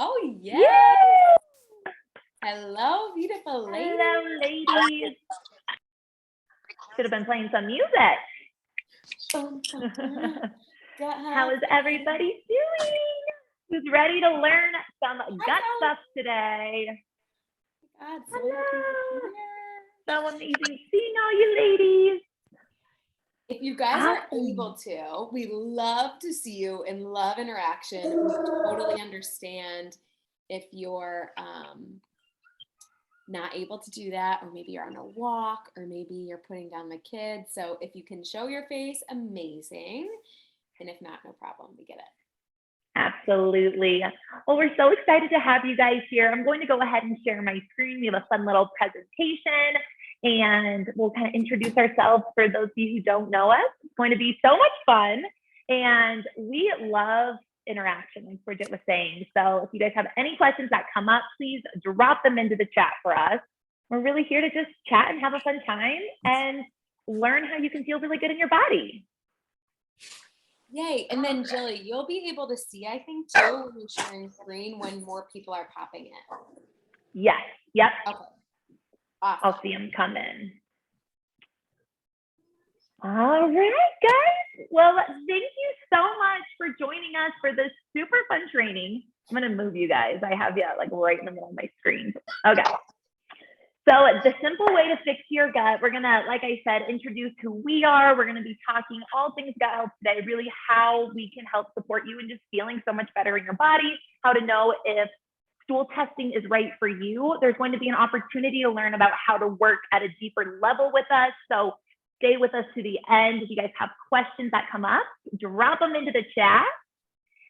Oh, Yay! yes. Hello, beautiful ladies. Hello, ladies. Should have been playing some music. How is everybody doing? Who's ready to learn some gut stuff today? God, hello. So amazing seeing all you ladies. If you guys are able to, we love to see you and love interaction. We totally understand if you're not able to do that, or maybe you're on a walk, or maybe you're putting down the kids. So if you can show your face, amazing. And if not, no problem. We get it. Absolutely. Well, we're so excited to have you guys here. I'm going to go ahead and share my screen. We have a fun little presentation, and we'll kind of introduce ourselves for those of you who don't know us. It's going to be so much fun, and we love interaction, like Bridget was saying. So if you guys have any questions that come up, please drop them into the chat for us. We're really here to just chat and have a fun time and learn how you can feel really good in your body. Yay. And then Jilly, you'll be able to see, I think, too, when you're sharing screen when more people are popping in. Yes. Yep. Okay. Awesome. I'll see them come in. All right, guys. Well, thank you so much for joining us for this super fun training. I'm going to move you guys. I have you like right in the middle of my screen. Okay. So the simple way to fix your gut, we're going to, like I said, introduce who we are. We're going to be talking all things gut health today, really how we can help support you in just feeling so much better in your body, how to know if stool testing is right for you. There's going to be an opportunity to learn about how to work at a deeper level with us. So stay with us to the end. If you guys have questions that come up, drop them into the chat.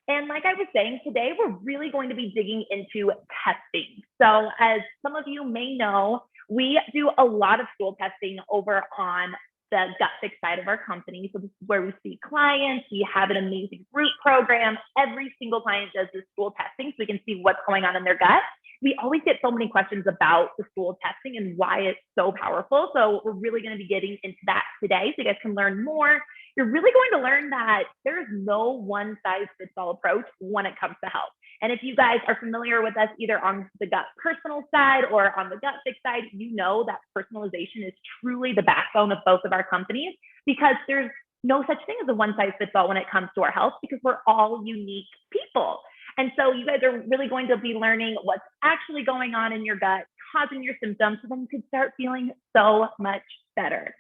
And like I was saying, today we're really going to be digging into testing. So as some of you may know, we do a lot of stool testing over on the Gut Fix side of our company. So this is where we see clients. We have an amazing group program. Every single client does this stool testing so we can see what's going on in their gut. We always get so many questions about the stool testing and why it's so powerful. So we're really going to be getting into that today so you guys can learn more. You're really going to learn that there's no one size fits all approach when it comes to health. And if you guys are familiar with us either on the Gut Personal side or on the Gut Fix side, you know that personalization is truly the backbone of both of our companies, because there's no such thing as a one size fits all when it comes to our health, because we're all unique people. And so you guys are really going to be learning what's actually going on in your gut, causing your symptoms, so then you can start feeling so much better.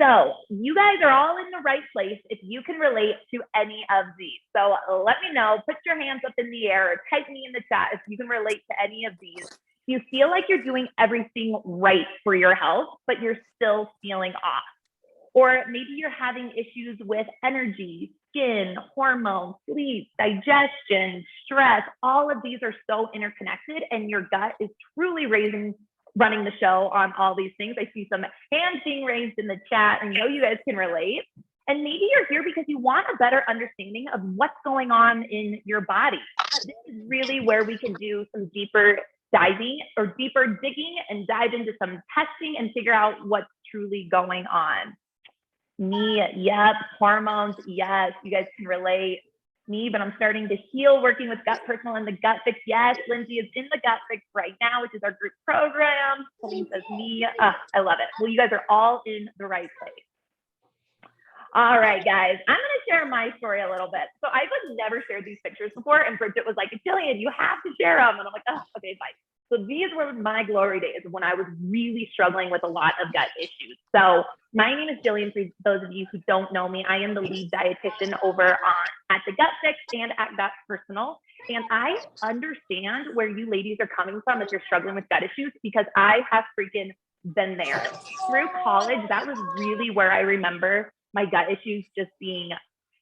So you guys are all in the right place if you can relate to any of these. So let me know, put your hands up in the air or type me in the chat if you can relate to any of these. You feel like you're doing everything right for your health, but you're still feeling off. Or maybe you're having issues with energy, skin, hormones, sleep, digestion, stress. All of these are so interconnected, and your gut is truly running the show on all these things. I see some hands being raised in the chat, and you guys can relate. And maybe you're here because you want a better understanding of what's going on in your body. This is really where we can do some deeper diving or deeper digging and dive into some testing and figure out what's truly going on. Me, yep. Hormones, yes. You guys can relate. Me, but I'm starting to heal working with Gut Personal and the Gut Fix. Yes, Lindsay is in the Gut Fix right now, which is our group program. Colleen says me. I love it. Well, you guys are all in the right place. All right, guys, I'm going to share my story a little bit. So I've never shared these pictures before, and Bridget was like, Jillian, you have to share them. And I'm like, oh, okay, fine. So these were my glory days when I was really struggling with a lot of gut issues. So my name is Jillian. For those of you who don't know me, I am the lead dietitian over at the Gut Fix and at Gut Personal. And I understand where you ladies are coming from if you're struggling with gut issues, because I have freaking been there. Through college, that was really where I remember my gut issues just being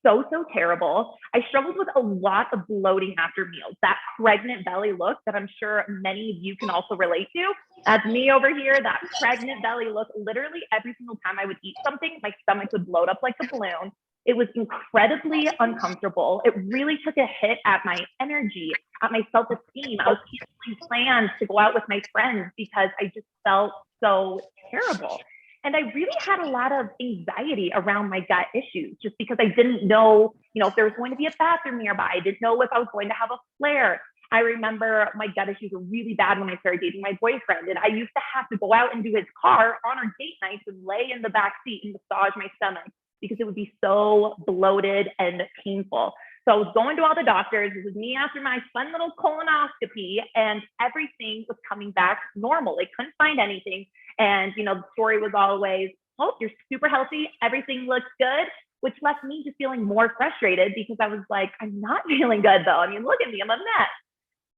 so terrible. I struggled with a lot of bloating after meals, that pregnant belly look that I'm sure many of you can also relate to. That's me over here, that pregnant belly look. Literally every single time I would eat something, my stomach would bloat up like a balloon. It was incredibly uncomfortable. It really took a hit at my energy, at my self-esteem. I was canceling plans to go out with my friends because I just felt so terrible. And I really had a lot of anxiety around my gut issues just because I didn't know, if there was going to be a bathroom nearby. I didn't know if I was going to have a flare. I remember my gut issues were really bad when I started dating my boyfriend. And I used to have to go out into his car on our date nights and lay in the back seat and massage my stomach because it would be so bloated and painful. So I was going to all the doctors. This was me after my fun little colonoscopy, and everything was coming back normal. They couldn't find anything. And, the story was always, oh, you're super healthy. Everything looks good, which left me just feeling more frustrated because I was like, I'm not feeling good though. I mean, look at me, I'm a mess.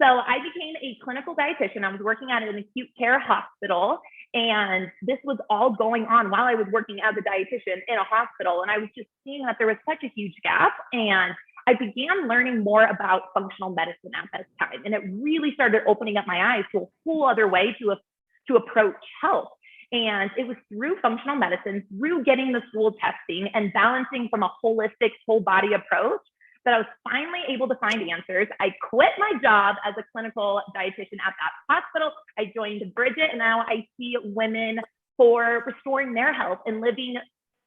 So I became a clinical dietitian. I was working at an acute care hospital, and this was all going on while I was working as a dietitian in a hospital. And I was just seeing that there was such a huge gap. And I began learning more about functional medicine at this time. And it really started opening up my eyes to a whole other way to approach health. And it was through functional medicine, through getting the stool testing and balancing from a holistic whole body approach, that I was finally able to find answers. I quit my job as a clinical dietitian at that hospital. I joined Bridget, and now I see women for restoring their health and living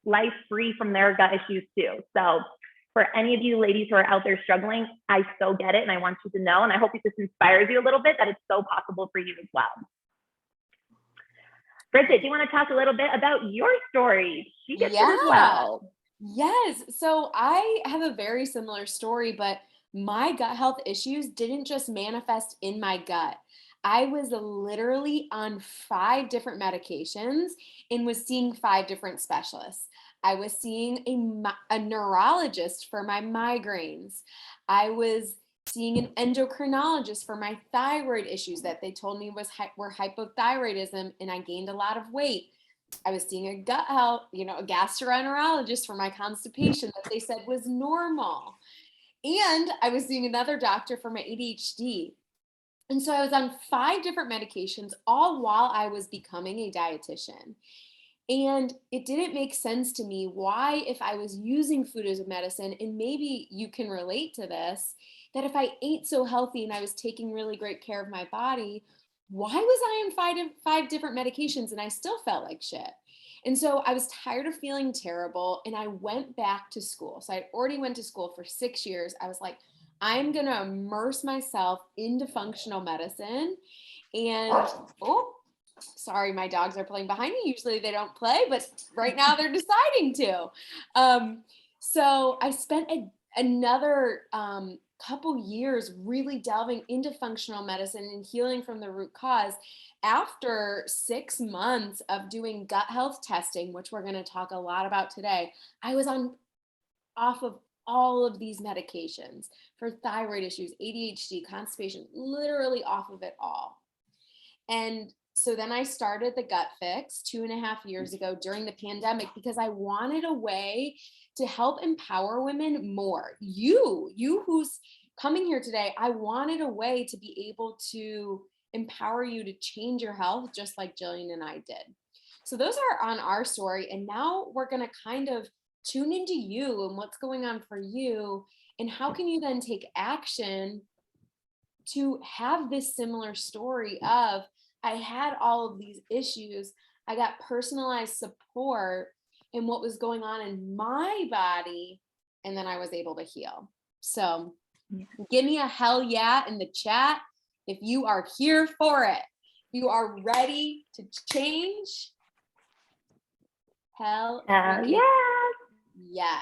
life free from their gut issues too. So for any of you ladies who are out there struggling, I so get it, and I want you to know, and I hope this inspires you a little bit, that it's so possible for you as well. Bridget, do you want to talk a little bit about your story? She gets it as well. Yes. So I have a very similar story, but my gut health issues didn't just manifest in my gut. I was literally on 5 different medications and was seeing 5 different specialists. I was seeing a neurologist for my migraines. I was seeing an endocrinologist for my thyroid issues that they told me were hypothyroidism, and I gained a lot of weight. I was seeing a gut health, a gastroenterologist for my constipation that they said was normal. And I was seeing another doctor for my ADHD. And so I was on 5 different medications, all while I was becoming a dietitian. And it didn't make sense to me why, if I was using food as a medicine, and maybe you can relate to this, that if I ate so healthy and I was taking really great care of my body, why was I on 5 different medications and I still felt like shit? And so I was tired of feeling terrible, and I went back to school. So I already went to school for 6 years. I was like, I'm going to immerse myself into functional medicine. And, oh, sorry, my dogs are playing behind me. Usually they don't play, but right now they're deciding to. So I spent another couple years really delving into functional medicine and healing from the root cause. After 6 months of doing gut health testing, which we're going to talk a lot about today, I was off of all of these medications for thyroid issues, ADHD, constipation, literally off of it all. And so then I started the Gut Fix 2.5 years ago during the pandemic because I wanted a way to help empower women more. You who's coming here today, I wanted a way to be able to empower you to change your health just like Jillian and I did. So those are on our story. And now we're going to kind of tune into you and what's going on for you, and how can you then take action to have this similar story of, I had all of these issues, I got personalized support in what was going on in my body, and then I was able to heal. So give me a hell yeah in the chat if you are here for it. If you are ready to change. Hell yeah. Yes.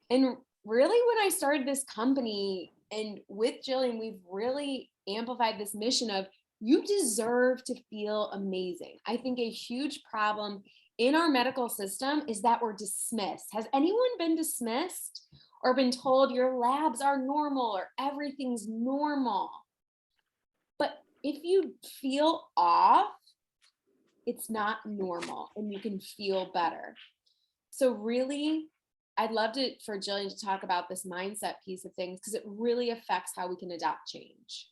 And really, when I started this company and with Jillian, we've really amplified this mission of, you deserve to feel amazing. I think a huge problem in our medical system is that we're dismissed. Has anyone been dismissed or been told your labs are normal or everything's normal? But if you feel off, it's not normal and you can feel better. So really, I'd love for Jillian to talk about this mindset piece of things, because it really affects how we can adopt change.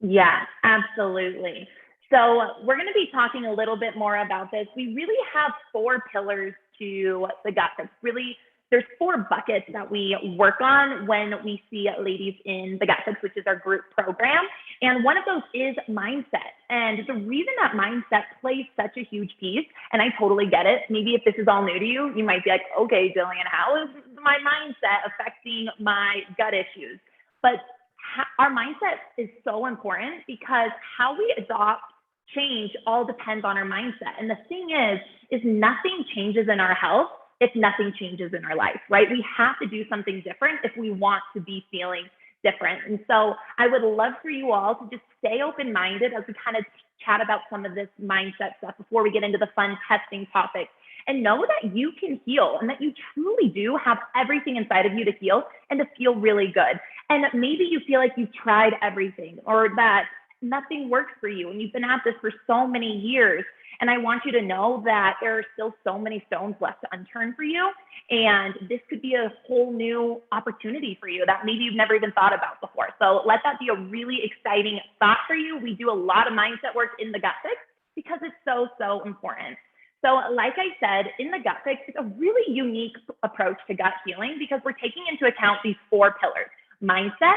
Yeah, absolutely. So we're going to be talking a little bit more about this. We really have 4 pillars to the Gut Fix, really there's 4 buckets that we work on when we see ladies in the Gut Fix, which is our group program. And one of those is mindset. And the reason that mindset plays such a huge piece, and I totally get it. Maybe if this is all new to you, you might be like, okay, Jillian, how is my mindset affecting my gut issues? But our mindset is so important because how we adopt change all depends on our mindset. And the thing is nothing changes in our health if nothing changes in our life, right? We have to do something different if we want to be feeling different. And so I would love for you all to just stay open-minded as we kind of chat about some of this mindset stuff before we get into the fun testing topics. And know that you can heal and that you truly do have everything inside of you to heal and to feel really good. And maybe you feel like you've tried everything or that nothing works for you and you've been at this for so many years. And I want you to know that there are still so many stones left to unturn for you. And this could be a whole new opportunity for you that maybe you've never even thought about before. So let that be a really exciting thought for you. We do a lot of mindset work in the Gut Fix because it's so, so important. So like I said, in the Gut Fix, it's a really unique approach to gut healing because we're taking into account these 4 pillars: mindset,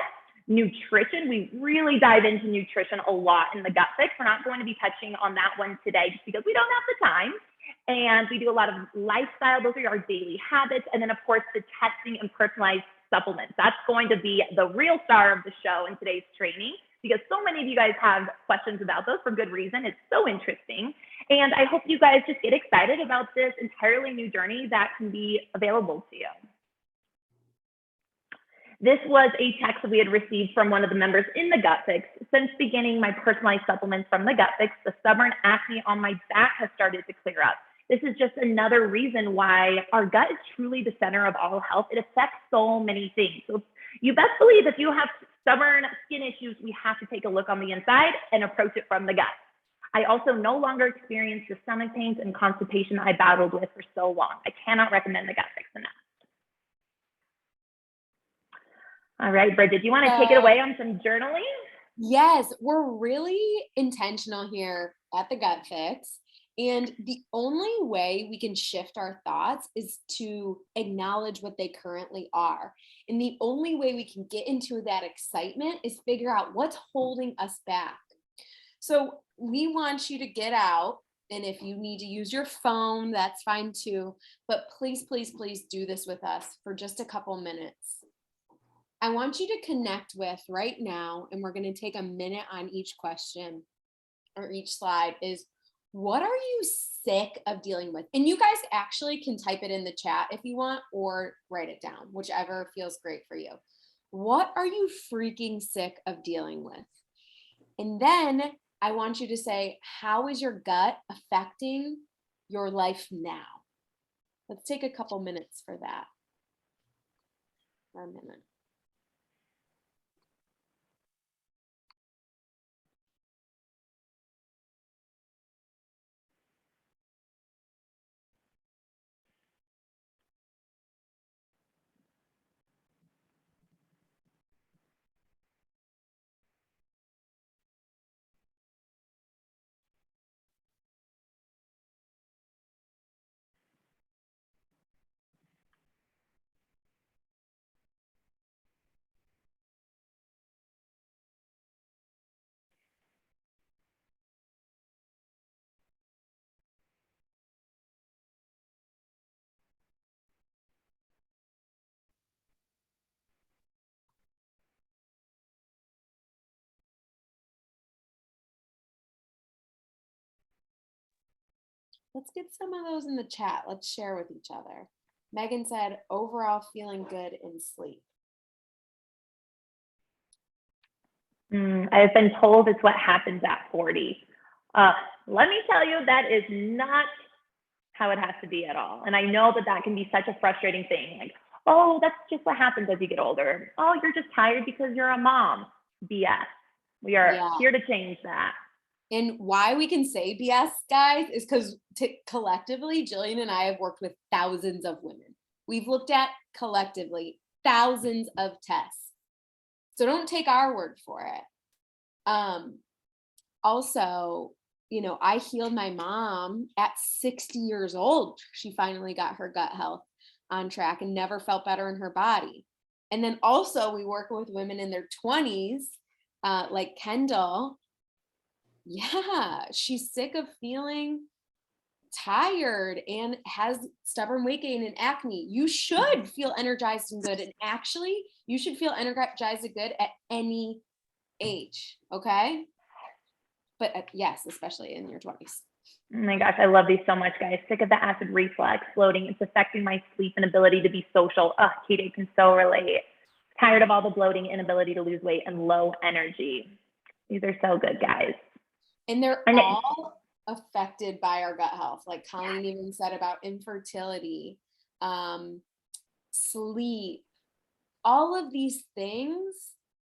nutrition. We really dive into nutrition a lot in the Gut Fix. We're not going to be touching on that one today just because we don't have the time. And we do a lot of lifestyle. Those are our daily habits. And then, of course, the testing and personalized supplements. That's going to be the real star of the show in today's training because so many of you guys have questions about those for good reason. It's so interesting. And I hope you guys just get excited about this entirely new journey that can be available to you. This was a text that we had received from one of the members in the Gut Fix. Since beginning my personalized supplements from the Gut Fix, the stubborn acne on my back has started to clear up. This is just another reason why our gut is truly the center of all health. It affects so many things. So you best believe if you have stubborn skin issues, we have to take a look on the inside and approach it from the gut. I also no longer experience the stomach pains and constipation I battled with for so long. I cannot recommend the Gut Fix enough. All right, Bridget, do you want to take it away on some journaling? Yes, we're really intentional here at the Gut Fix. And the only way we can shift our thoughts is to acknowledge what they currently are. And the only way we can get into that excitement is figure out what's holding us back. So we want you to get out. And if you need to use your phone, that's fine too. But please, please, please do this with us for just a couple minutes. I want you to connect with right now, and we're going to take a minute on each question or each slide, is what are you sick of dealing with? And you guys actually can type it in the chat if you want, or write it down, whichever feels great for you. What are you freaking sick of dealing with? And then I want you to say, how is your gut affecting your life now? Let's take a couple minutes for that. For a minute. Let's get some of those in the chat. Let's share with each other. Megan said, overall feeling good in sleep. I've been told it's what happens at 40. Let me tell you, that is not how it has to be at all. And I know that that can be such a frustrating thing. Like, oh, that's just what happens as you get older. Oh, you're just tired because you're a mom. BS. We are here to change that. And why we can say BS, guys, is because collectively, Jillian and I have worked with thousands of women. We've looked at collectively thousands of tests. So don't take our word for it. Also, you know, I healed my mom at 60 years old. She finally got her gut health. on track and never felt better in her body. And then also we work with women in their 20s, like Kendall. Yeah, she's sick of feeling tired and has stubborn weight gain and acne. You should feel energized and good. And actually, you should feel energized and good at any age. Okay. But yes, especially in your 20s. Oh my gosh, I love these so much, guys. Sick of the acid reflux, bloating. It's affecting my sleep and ability to be social. Oh, Katie, I can so relate. Tired of all the bloating, inability to lose weight, and low energy. These are so good, guys. And they're all affected by our gut health. Like Colleen even said about infertility, sleep, all of these things,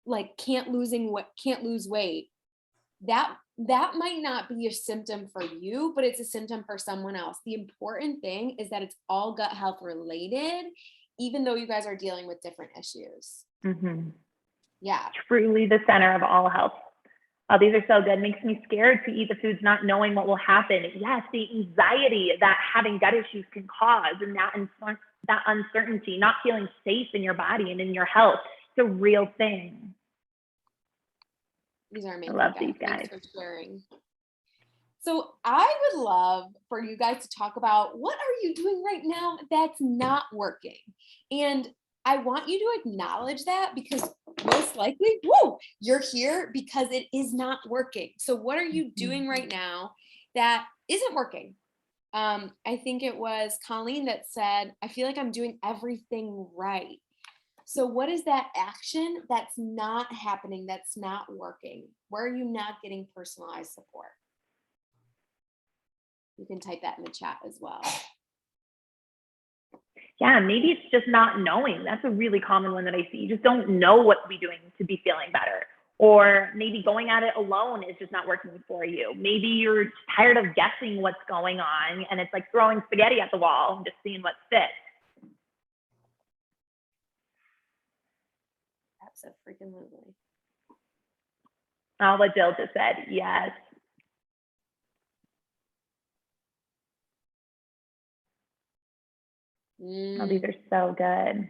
like can't lose weight. That might not be a symptom for you, but it's a symptom for someone else. The important thing is that it's all gut health related, even though you guys are dealing with different issues. Mm-hmm. Yeah. Truly the center of all health. Oh, these are so good. Makes me scared to eat the foods, not knowing what will happen. Yes, the anxiety that having gut issues can cause, and that uncertainty, not feeling safe in your body and in your health. It's a real thing. These are amazing. I love these guys. Thanks for sharing. So I would love for you guys to talk about what are you doing right now that's not working? And I want you to acknowledge that because most likely, you're here because it is not working. So what are you doing right now that isn't working? I think it was Colleen that said, I feel like I'm doing everything right. So what is that action that's not happening, that's not working? Where are you not getting personalized support? You can type that in the chat as well. Yeah, maybe it's just not knowing. That's a really common one that I see. You just don't know what to be doing to be feeling better. Or maybe going at it alone is just not working for you. Maybe you're tired of guessing what's going on and it's like throwing spaghetti at the wall and just seeing what fits. Absolutely. Oh, what Jill just said. Yes. Oh, these are so good.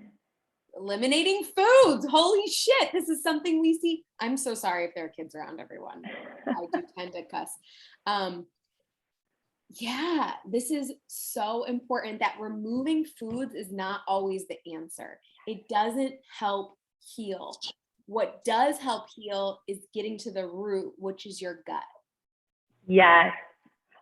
Eliminating foods. Holy shit. This is something we see. I'm so sorry if there are kids around, everyone. I do tend to cuss. Yeah, this is so important that removing foods is not always the answer. It doesn't help heal. What does help heal is getting to the root, which is your gut. Yes.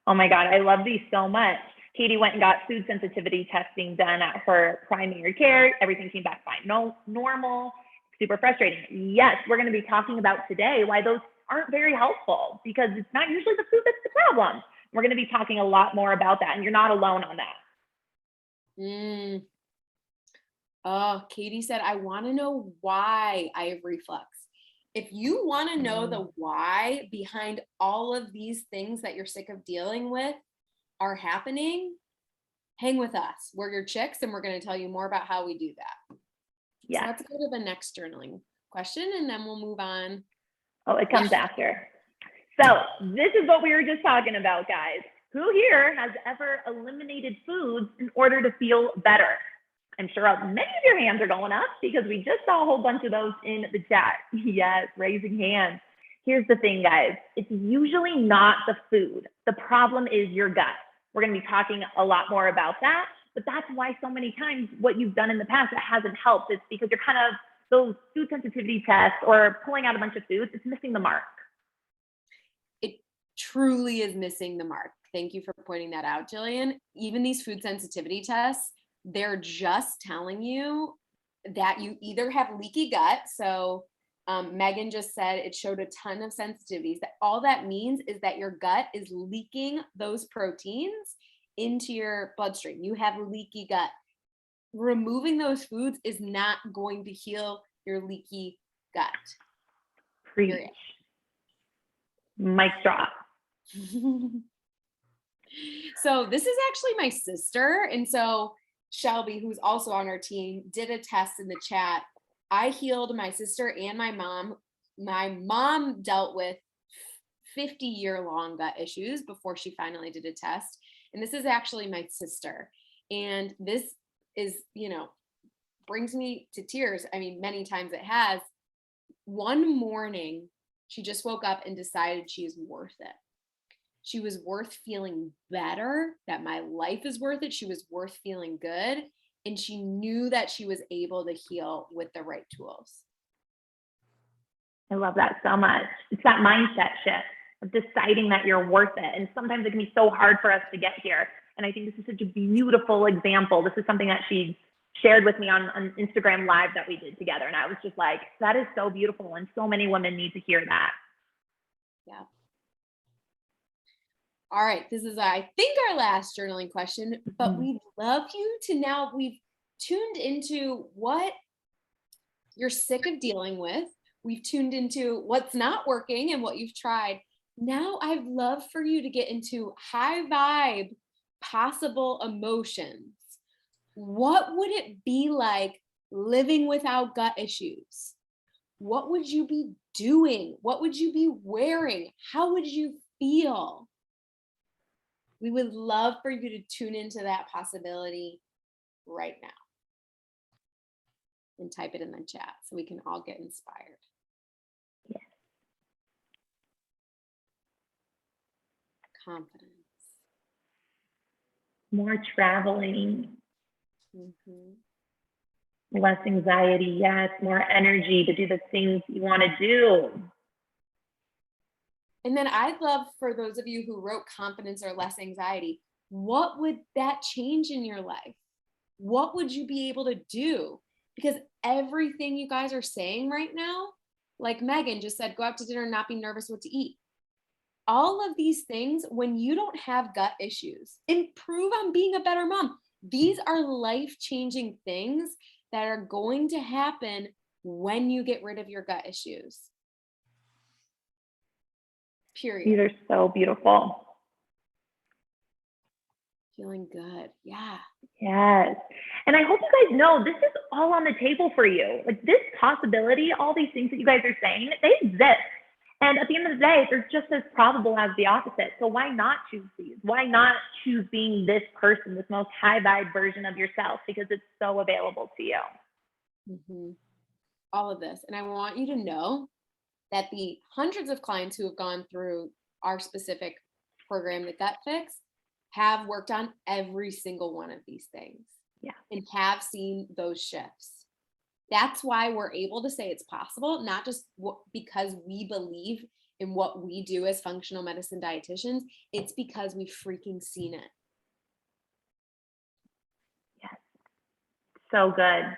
Oh my God, I love these so much. Katie went and got food sensitivity testing done at her primary care. Everything came back fine. No, normal, super frustrating. Yes, we're going to be talking about today why those aren't very helpful because it's not usually the food that's the problem. We're going to be talking a lot more about that, and you're not alone on that. Oh, Katie said, I want to know why I have reflux. If you want to know the why behind all of these things that you're sick of dealing with are happening, hang with us. We're your chicks, and we're going to tell you more about how we do that. Yeah. So let's go to the next journaling question, and then we'll move on. Oh, it comes after. So this is what we were just talking about, guys. Who here has ever eliminated foods in order to feel better? I'm sure many of your hands are going up because we just saw a whole bunch of those in the chat. Yes, raising hands. Here's the thing, guys. It's usually not the food. The problem is your gut. We're going to be talking a lot more about that, but that's why so many times what you've done in the past that hasn't helped. It's because you're kind of those food sensitivity tests or pulling out a bunch of foods. It's missing the mark. It truly is missing the mark. Thank you for pointing that out, Jillian. Even these food sensitivity tests, they're just telling you that you either have leaky gut. So Megan just said it showed a ton of sensitivities. That all that means is that your gut is leaking those proteins into your bloodstream. You have leaky gut. Removing those foods is not going to heal your leaky gut. Preach. Mic drop. So this is actually my sister. And so Shelby, who's also on our team, did a test in the chat. I healed my sister and my mom. My mom dealt with 50-year-long gut issues before she finally did a test. And this is actually my sister. And this is, brings me to tears. I mean, many times it has. One morning, she just woke up and decided she is worth it. She was worth feeling better, that my life is worth it. She was worth feeling good. And she knew that she was able to heal with the right tools. I love that so much. It's that mindset shift of deciding that you're worth it. And sometimes it can be so hard for us to get here. And I think this is such a beautiful example. This is something that she shared with me on Instagram Live that we did together. And I was just like, that is so beautiful. And so many women need to hear that. Yeah. All right. This is, I think, our last journaling question, but we'd love you to now, we've tuned into what you're sick of dealing with. We've tuned into what's not working and what you've tried. Now I'd love for you to get into high vibe possible emotions. What would it be like living without gut issues? What would you be doing? What would you be wearing? How would you feel? We would love for you to tune into that possibility right now and type it in the chat so we can all get inspired. Yes. Confidence. More traveling. Mm-hmm. Less anxiety, yes. More energy to do the things you want to do. And then I'd love for those of you who wrote confidence or less anxiety, what would that change in your life? What would you be able to do? Because everything you guys are saying right now, like Megan just said, go out to dinner and not be nervous what to eat. All of these things, when you don't have gut issues, improve on being a better mom. These are life-changing things that are going to happen when you get rid of your gut issues. Period. These are so beautiful. Feeling good. Yeah. Yes. And I hope you guys know this is all on the table for you. Like this possibility, all these things that you guys are saying, they exist. And at the end of the day, they're just as probable as the opposite. So why not choose these? Why not choose being this person, this most high vibe version of yourself? Because it's so available to you. Mm-hmm. All of this. And I want you to know that the hundreds of clients who have gone through our specific program, the Gut Fix, have worked on every single one of these things. Yeah. And have seen those shifts. That's why we're able to say it's possible, not just because we believe in what we do as functional medicine dietitians. It's because we've freaking seen it. Yes. So good.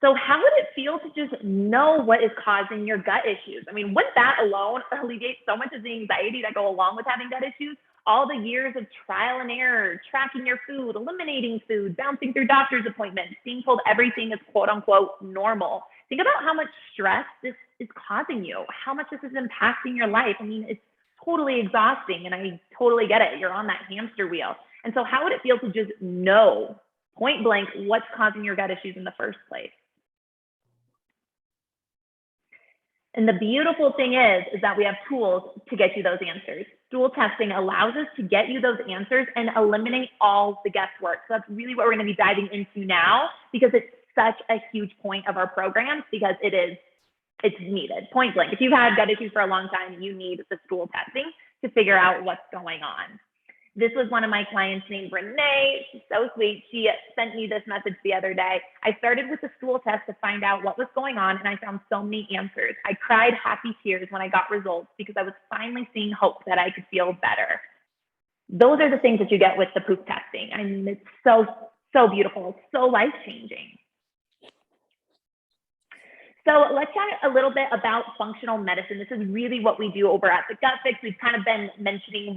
So how would it feel to just know what is causing your gut issues? I mean, wouldn't that alone alleviate so much of the anxiety that go along with having gut issues? All the years of trial and error, tracking your food, eliminating food, bouncing through doctor's appointments, being told everything is quote unquote normal. Think about how much stress this is causing you, how much this is impacting your life. I mean, it's totally exhausting, and I totally get it. You're on that hamster wheel. And so how would it feel to just know point blank what's causing your gut issues in the first place? And the beautiful thing is that we have tools to get you those answers. Stool testing allows us to get you those answers and eliminate all the guesswork. So that's really what we're going to be diving into now, because it's such a huge point of our programs, because it's needed, point blank. If you've had gut issues for a long time, you need the stool testing to figure out what's going on. This was one of my clients named Renee. She's so sweet. She sent me this message the other day. I started with the stool test to find out what was going on, and I found so many answers. I cried happy tears when I got results because I was finally seeing hope that I could feel better. Those are the things that you get with the poop testing. I mean, it's so, so beautiful. It's so life-changing. So let's chat a little bit about functional medicine. This is really what we do over at the Gut Fix. We've kind of been mentioning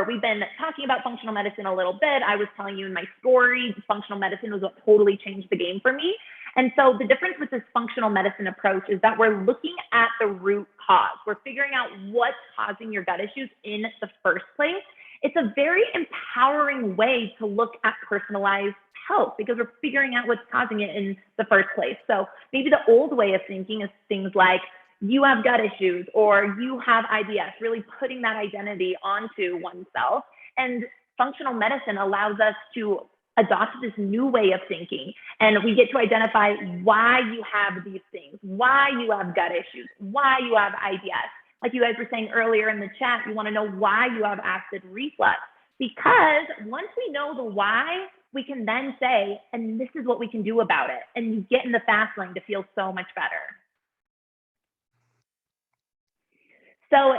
we've been talking about functional medicine a little bit. I was telling you in my story, functional medicine was what totally changed the game for me. And so the difference with this functional medicine approach is that we're looking at the root cause. We're figuring out what's causing your gut issues in the first place. It's a very empowering way to look at personalized health, because we're figuring out what's causing it in the first place. So maybe the old way of thinking is things like, you have gut issues or you have IBS, really putting that identity onto oneself. And functional medicine allows us to adopt this new way of thinking, and we get to identify why you have these things, why you have gut issues, why you have IBS. Like you guys were saying earlier in the chat, you want to know why you have acid reflux, because once we know the why, we can then say, and this is what we can do about it. And you get in the fast lane to feel so much better. So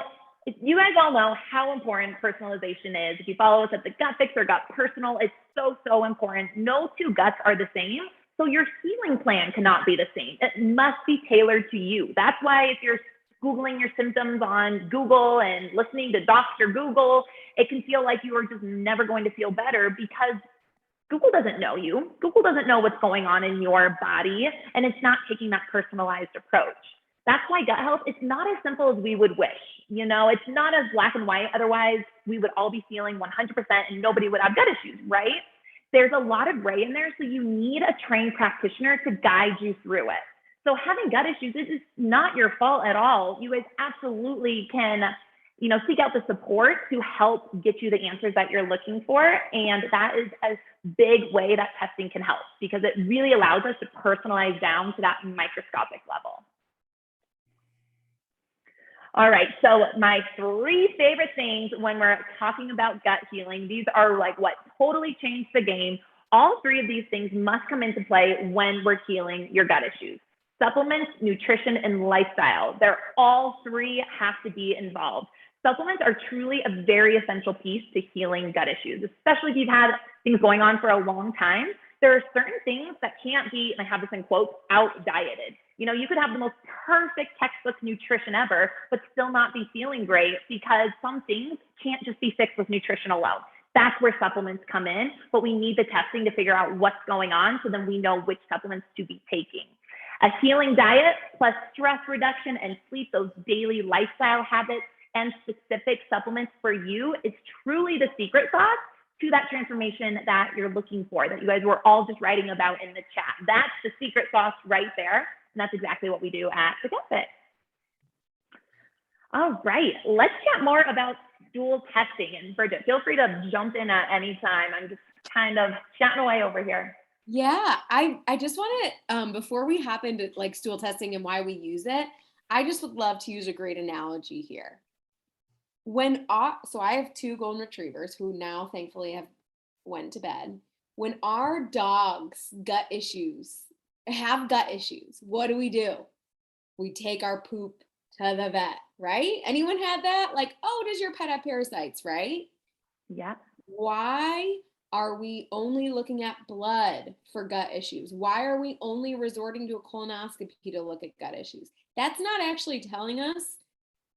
you guys all know how important personalization is. If you follow us at the Gut Fix or Gut Personal, it's so, so important. No two guts are the same. So your healing plan cannot be the same. It must be tailored to you. That's why if you're Googling your symptoms on Google and listening to Dr. Google, it can feel like you are just never going to feel better, because Google doesn't know you. Google doesn't know what's going on in your body, and it's not taking that personalized approach. That's why gut health is not as simple as we would wish. You know, it's not as black and white. Otherwise, we would all be feeling 100% and nobody would have gut issues, right? There's a lot of gray in there, so you need a trained practitioner to guide you through it. So having gut issues is not your fault at all. You guys absolutely can, you know, seek out the support to help get you the answers that you're looking for. And that is a big way that testing can help, because it really allows us to personalize down to that microscopic level. All right, so my 3 favorite things when we're talking about gut healing, these are like what totally changed the game. All 3 of these things must come into play when we're healing your gut issues. Supplements, nutrition, and lifestyle. They're all 3 have to be involved. Supplements are truly a very essential piece to healing gut issues, especially if you've had things going on for a long time. There are certain things that can't be, and I have this in quotes, out-dieted. You know, you could have the most perfect textbook nutrition ever, but still not be feeling great, because some things can't just be fixed with nutrition alone. That's where supplements come in, but we need the testing to figure out what's going on, so then we know which supplements to be taking. A healing diet plus stress reduction and sleep, those daily lifestyle habits and specific supplements for you, is truly the secret sauce to that transformation that you're looking for, that you guys were all just writing about in the chat. That's the secret sauce right there. And that's exactly what we do at the Gut Fix. All right, let's chat more about stool testing. And Bridget, feel free to jump in at any time. I'm just kind of chatting away over here. Yeah, I just want to, before we hop into like stool testing and why we use it, I just would love to use a great analogy here. So I have 2 golden retrievers who now thankfully have went to bed. When our dogs have gut issues, what do? We take our poop to the vet, right? Anyone had that? Like, oh, does your pet have parasites, right? Yeah. Why are we only looking at blood for gut issues? Why are we only resorting to a colonoscopy to look at gut issues? That's not actually telling us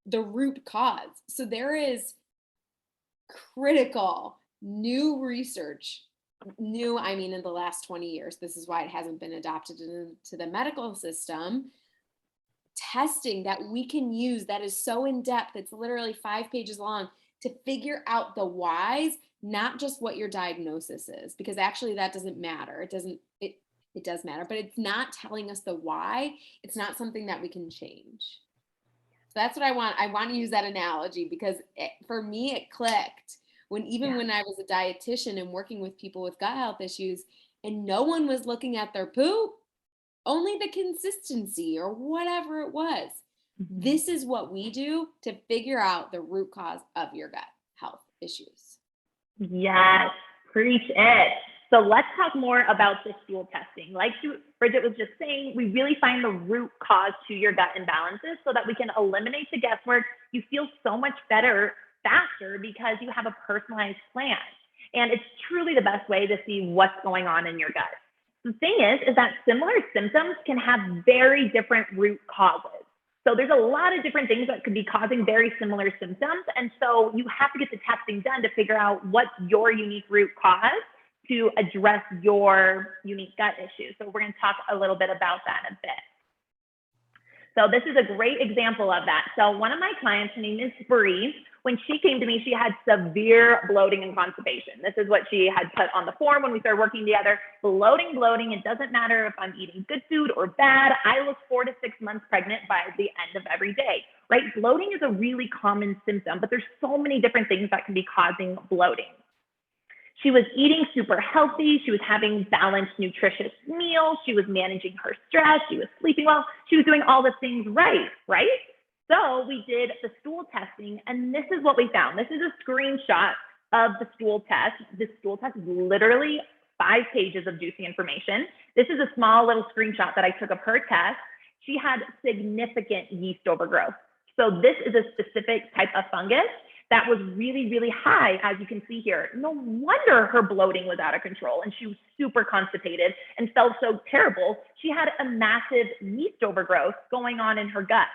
the root cause. So there is critical new research, I mean in the last 20 years, this is why it hasn't been adopted into the medical system, testing that we can use that is so in depth, it's literally 5 pages long, to figure out the whys, not just what your diagnosis is, because actually that doesn't matter. It does matter, but it's not telling us the why. It's not something that we can change. So that's what I want to use that analogy, because for me, it clicked when I was a dietitian and working with people with gut health issues, and no one was looking at their poop, only the consistency or whatever it was. Mm-hmm. This is what we do to figure out the root cause of your gut health issues. Yes, preach it. So let's talk more about the stool testing. Like Bridget was just saying, we really find the root cause to your gut imbalances so that we can eliminate the guesswork. You feel so much better faster because you have a personalized plan. And it's truly the best way to see what's going on in your gut. The thing is that similar symptoms can have very different root causes. So there's a lot of different things that could be causing very similar symptoms. And so you have to get the testing done to figure out what's your unique root cause to address your unique gut issues. So we're going to talk a little bit about that in a bit. So this is a great example of that. So one of my clients, her name is Bree. When she came to me, she had severe bloating and constipation. This is what she had put on the form when we started working together. Bloating. It doesn't matter if I'm eating good food or bad. I look 4 to 6 months pregnant by the end of every day, right? Bloating is a really common symptom, but there's so many different things that can be causing bloating. She was eating super healthy. She was having balanced, nutritious meals. She was managing her stress. She was sleeping well. She was doing all the things right? So we did the stool testing, and this is what we found. This is a screenshot of the stool test. This stool test is literally 5 pages of juicy information. This is a small little screenshot that I took of her test. She had significant yeast overgrowth. So this is a specific type of fungus that was really, really high, as you can see here. No wonder her bloating was out of control, and she was super constipated and felt so terrible. She had a massive yeast overgrowth going on in her gut.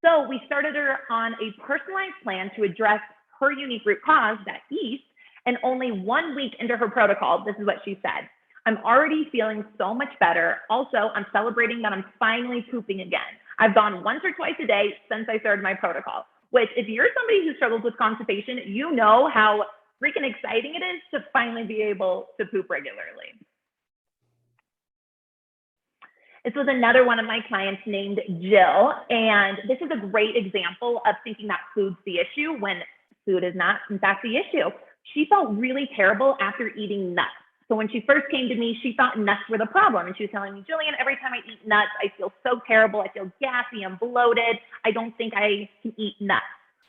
So we started her on a personalized plan to address her unique root cause, that yeast, and only 1 week into her protocol, this is what she said: "I'm already feeling so much better. Also, I'm celebrating that I'm finally pooping again. I've gone once or twice a day since I started my protocol." Which, if you're somebody who struggles with constipation, you know how freaking exciting it is to finally be able to poop regularly. This was another one of my clients named Jill, and this is a great example of thinking that food's the issue when food is not, in fact, the issue. She felt really terrible after eating nuts. So when she first came to me, she thought nuts were the problem. And she was telling me, "Jillian, every time I eat nuts, I feel so terrible. I feel gassy, I'm bloated. I don't think I can eat nuts."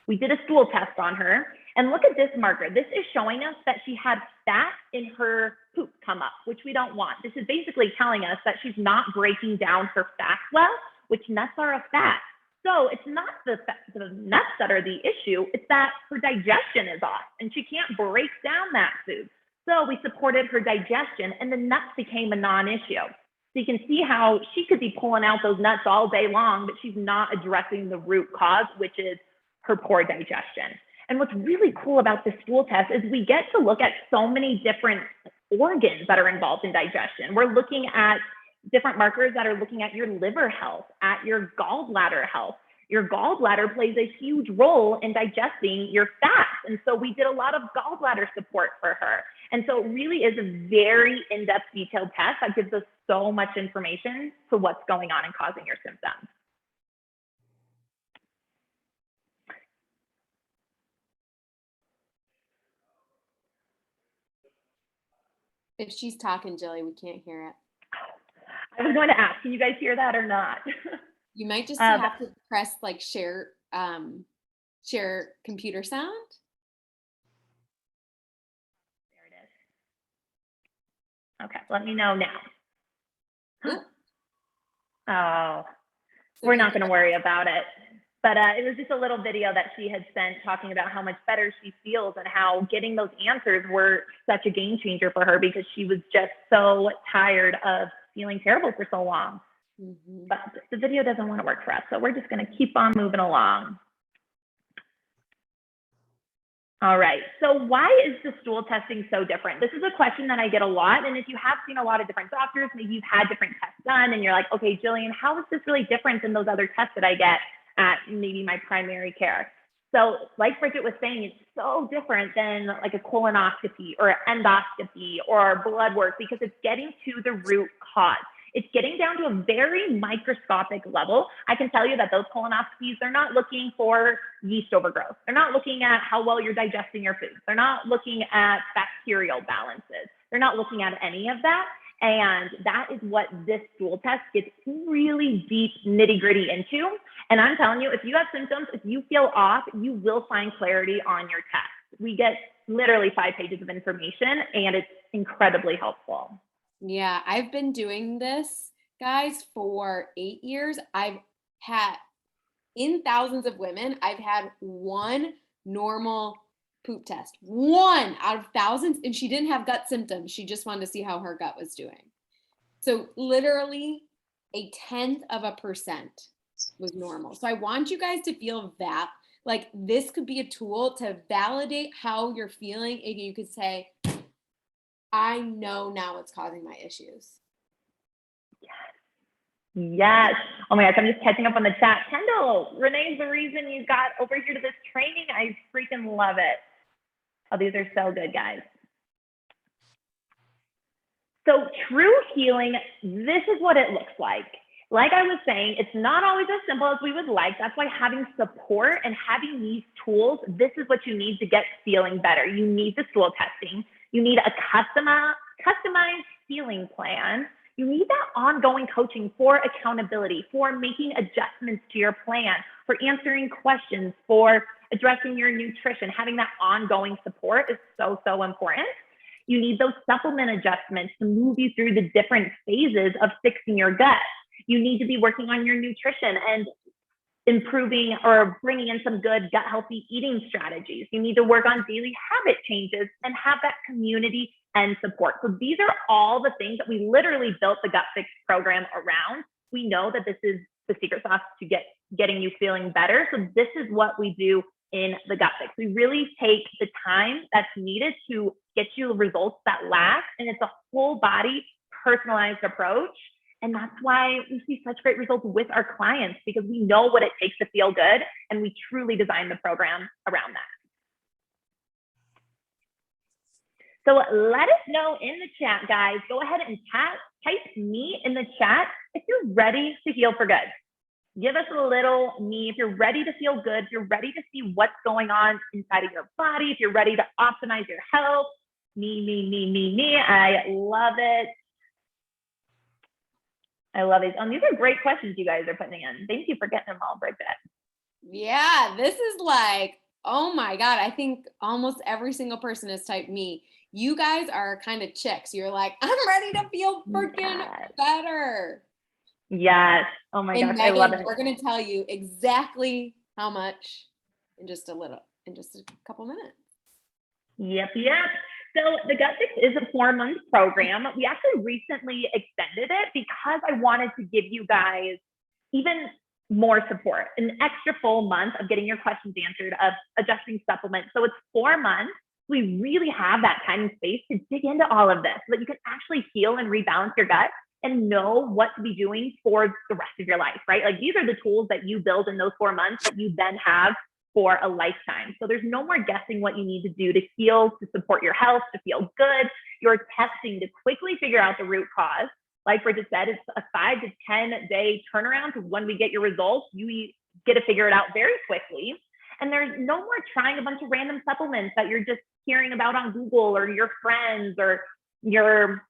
We did a stool test on her. And look at this marker. This is showing us that she had fat in her poop come up, which we don't want. This is basically telling us that she's not breaking down her fats well, which nuts are a fat. So it's not the nuts that are the issue, it's that her digestion is off and she can't break down that food. So we supported her digestion, and the nuts became a non-issue. So you can see how she could be pulling out those nuts all day long, but she's not addressing the root cause, which is her poor digestion. And what's really cool about this stool test is we get to look at so many different organs that are involved in digestion. We're looking at different markers that are looking at your liver health, at your gallbladder health. Your gallbladder plays a huge role in digesting your fats. And so we did a lot of gallbladder support for her. And so it really is a very in-depth, detailed test that gives us so much information to what's going on and causing your symptoms. If she's talking, Jilly, we can't hear it. I was going to ask, can you guys hear that or not? You might just have to press like share computer sound. There it is. Okay, let me know now. Oh, we're not going to worry about it. But it was just a little video that she had sent talking about how much better she feels and how getting those answers were such a game changer for her because she was just so tired of feeling terrible for so long. Mm-hmm. But the video doesn't want to work for us, so we're just going to keep on moving along. All right, so why is the stool testing so different? This is a question that I get a lot, and if you have seen a lot of different doctors, maybe you've had different tests done, and you're like, okay, Jillian, how is this really different than those other tests that I get at maybe my primary care? So like Bridget was saying, it's so different than like a colonoscopy or an endoscopy or blood work because it's getting to the root cause. It's getting down to a very microscopic level. I can tell you that those colonoscopies, they're not looking for yeast overgrowth. They're not looking at how well you're digesting your foods. They're not looking at bacterial balances. They're not looking at any of that. And that is what this stool test gets really deep nitty gritty into. And I'm telling you, if you have symptoms, if you feel off, you will find clarity on your test. We get literally 5 pages of information and it's incredibly helpful. Yeah, I've been doing this, guys, for 8 years. I've had, in thousands of women, I've had one normal poop test, 1 out of thousands, and she didn't have gut symptoms. She just wanted to see how her gut was doing. So literally 0.1% was normal. So I want you guys to feel that like this could be a tool to validate how you're feeling. And you could say, I know now what's causing my issues. Yes. Oh my gosh, I'm just catching up on the chat. Kendall, Renee's the reason you got over here to this training. I freaking love it. Oh, these are so good, guys. So true healing, this is what it looks like. Like I was saying, it's not always as simple as we would like. That's why having support and having these tools, this is what you need to get feeling better. You need the stool testing. You need a customized feeling plan. You need that ongoing coaching for accountability, for making adjustments to your plan, for answering questions, for addressing your nutrition. Having that ongoing support is so, so important. You need those supplement adjustments to move you through the different phases of fixing your gut. You need to be working on your nutrition and improving or bringing in some good gut healthy eating strategies. You need to work on daily habit changes and have that community and support. So these are all the things that we literally built the Gut Fix program around. We know that this is the secret sauce to getting you feeling better. So this is what we do in the Gut Fix. We really take the time that's needed to get you results that last, and it's a whole body personalized approach. And that's why we see such great results with our clients, because we know what it takes to feel good, and we truly design the program around that. So let us know in the chat, guys. Go ahead and type me in the chat if you're ready to heal for good. Give us a little me if you're ready to feel good, if you're ready to see what's going on inside of your body, if you're ready to optimize your health. Me. I love it. I love it. These are great questions you guys are putting in. Thank you for getting them all, Bridget. Yeah, this is like, oh my God. I think almost every single person has typed me. You guys are kind of chicks. You're like, I'm ready to feel freaking better. Yes. Oh my gosh, Megan, I love it. We're going to tell you exactly how much in just a couple minutes. Yep. So the Gut Fix is a 4-month program. We actually recently extended it because I wanted to give you guys even more support, an extra full month of getting your questions answered, of adjusting supplements. So it's 4 months. We really have that time and space to dig into all of this so that you can actually heal and rebalance your gut and know what to be doing for the rest of your life, right? Like, these are the tools that you build in those 4 months that you then have for a lifetime. So there's no more guessing what you need to do to heal, to support your health, to feel good. You're testing to quickly figure out the root cause. Like Bridget said, it's a 5 to 10 day turnaround. Because when we get your results, you get to figure it out very quickly. And there's no more trying a bunch of random supplements that you're just hearing about on Google, or your friends or your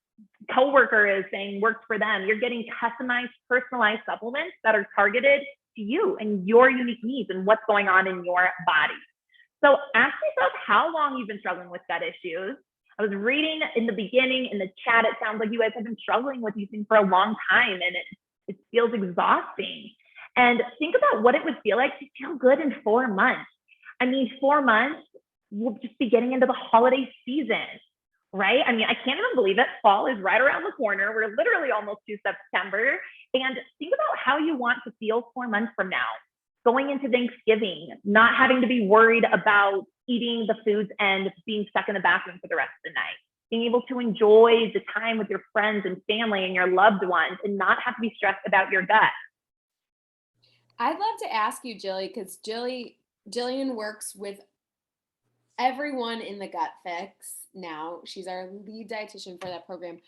coworker is saying works for them. You're getting customized, personalized supplements that are targeted to you and your unique needs and what's going on in your body. So ask yourself how long you've been struggling with gut issues. I was reading in the beginning in the chat, it sounds like you guys have been struggling with these things for a long time, and it feels exhausting. And think about what it would feel like to feel good in 4 months. I mean, 4 months, we'll just be getting into the holiday season, right? I mean, I can't even believe it. Fall is right around the corner. We're literally almost to September. And think about how you want to feel 4 months from now, going into Thanksgiving, not having to be worried about eating the foods and being stuck in the bathroom for the rest of the night, being able to enjoy the time with your friends and family and your loved ones and not have to be stressed about your gut. I'd love to ask you, Jilly, because Jillian works with everyone in the Gut Fix now. She's our lead dietitian for that program.